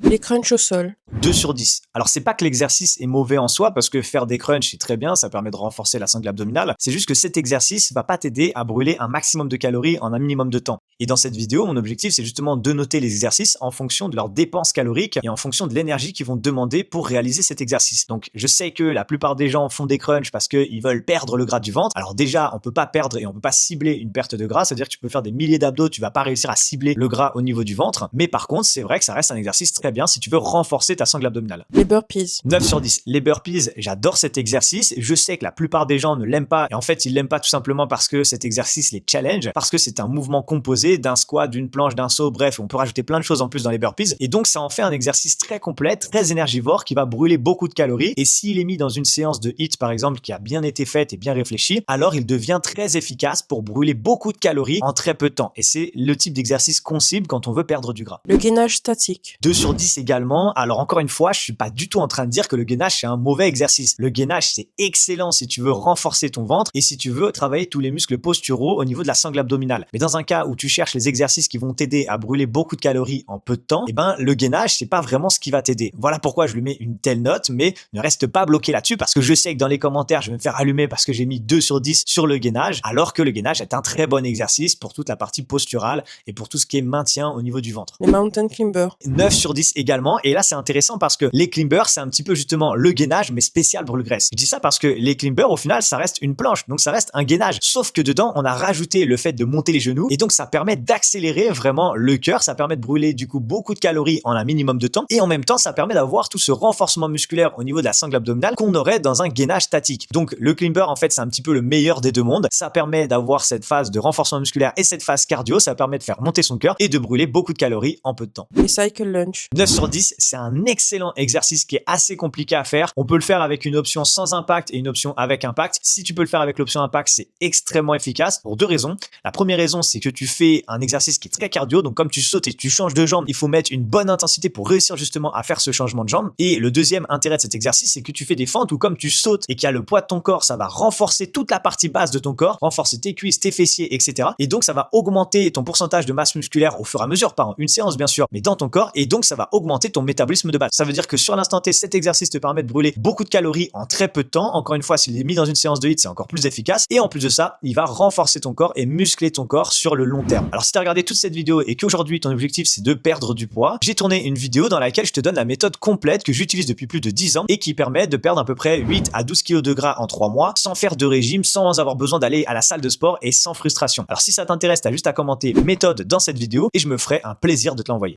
Les crunchs au sol. 2 sur 10. Alors c'est pas que l'exercice est mauvais en soi, parce que faire des crunchs c'est très bien, ça permet de renforcer la sangle abdominale. C'est juste que cet exercice va pas t'aider à brûler un maximum de calories en un minimum de temps. Et dans cette vidéo, mon objectif c'est justement de noter les exercices en fonction de leurs dépenses caloriques et en fonction de l'énergie qu'ils vont demander pour réaliser cet exercice. Donc je sais que la plupart des gens font des crunchs parce qu'ils veulent perdre le gras du ventre. Alors déjà, on peut pas perdre et on peut pas cibler une perte de gras, c'est-à-dire que tu peux faire des milliers d'abdos, tu vas pas réussir à cibler le gras au niveau du ventre. Mais par contre, c'est vrai que ça reste un exercice très bien si tu veux renforcer ta sangle abdominale. Les burpees. 9 sur 10. Les burpees, j'adore cet exercice. Je sais que la plupart des gens ne l'aiment pas. Et en fait, ils l'aiment pas tout simplement parce que cet exercice les challenge, parce que c'est un mouvement composé d'un squat, d'une planche, d'un saut. Bref, on peut rajouter plein de choses en plus dans les burpees. Et donc, ça en fait un exercice très complet, très énergivore, qui va brûler beaucoup de calories. Et s'il est mis dans une séance de HIIT, par exemple, qui a bien été faite et bien réfléchie, alors il devient très efficace pour brûler beaucoup de calories en très peu de temps. Et c'est le type d'exercice qu'on cible quand on veut perdre du gras. Le gainage statique. 2 sur 10 également. Alors encore une fois, je suis pas du tout en train de dire que le gainage c'est un mauvais exercice. Le gainage c'est excellent si tu veux renforcer ton ventre et si tu veux travailler tous les muscles posturaux au niveau de la sangle abdominale. Mais dans un cas où tu cherches les exercices qui vont t'aider à brûler beaucoup de calories en peu de temps, eh ben le gainage c'est pas vraiment ce qui va t'aider. Voilà pourquoi je lui mets une telle note, mais ne reste pas bloqué là-dessus parce que je sais que dans les commentaires je vais me faire allumer parce que j'ai mis 2 sur 10 sur le gainage, alors que le gainage est un très bon exercice pour toute la partie posturale et pour tout ce qui est maintien au niveau du ventre. Les mountain climbers. 9 sur 10 également, et là c'est intéressant parce que les climbers c'est un petit peu justement le gainage mais spécial brûle-graisse. Je dis ça parce que les climbers au final ça reste une planche, donc ça reste un gainage, sauf que dedans on a rajouté le fait de monter les genoux et donc ça permet d'accélérer vraiment le cœur, ça permet de brûler du coup beaucoup de calories en un minimum de temps et en même temps ça permet d'avoir tout ce renforcement musculaire au niveau de la sangle abdominale qu'on aurait dans un gainage statique. Donc le climber en fait c'est un petit peu le meilleur des deux mondes, ça permet d'avoir cette phase de renforcement musculaire et cette phase cardio, ça permet de faire monter son cœur et de brûler beaucoup de calories en peu de temps. Les cycle lunge. 9 sur 10, c'est un excellent exercice qui est assez compliqué à faire. On peut le faire avec une option sans impact et une option avec impact. Si tu peux le faire avec l'option impact, c'est extrêmement efficace pour deux raisons. La première raison, c'est que tu fais un exercice qui est très cardio. Donc comme tu sautes et tu changes de jambe, il faut mettre une bonne intensité pour réussir justement à faire ce changement de jambe. Et le deuxième intérêt de cet exercice, c'est que tu fais des fentes où comme tu sautes et qu'il y a le poids de ton corps, ça va renforcer toute la partie basse de ton corps, renforcer tes cuisses, tes fessiers, etc. Et donc ça va augmenter ton pourcentage de masse musculaire au fur et à mesure, par une séance bien sûr, mais dans ton corps, et donc ça va augmenter ton métabolisme de base. Ça veut dire que sur l'instant T, cet exercice te permet de brûler beaucoup de calories en très peu de temps. Encore une fois, s'il est mis dans une séance de HIIT, c'est encore plus efficace. Et en plus de ça, il va renforcer ton corps et muscler ton corps sur le long terme. Alors si tu as regardé toute cette vidéo et qu'aujourd'hui ton objectif c'est de perdre du poids, j'ai tourné une vidéo dans laquelle je te donne la méthode complète que j'utilise depuis plus de 10 ans et qui permet de perdre à peu près 8 à 12 kg de gras en 3 mois sans faire de régime, sans avoir besoin d'aller à la salle de sport et sans frustration. Alors si ça t'intéresse, t'as juste à commenter méthode dans cette vidéo et je me ferai un plaisir de te l'envoyer.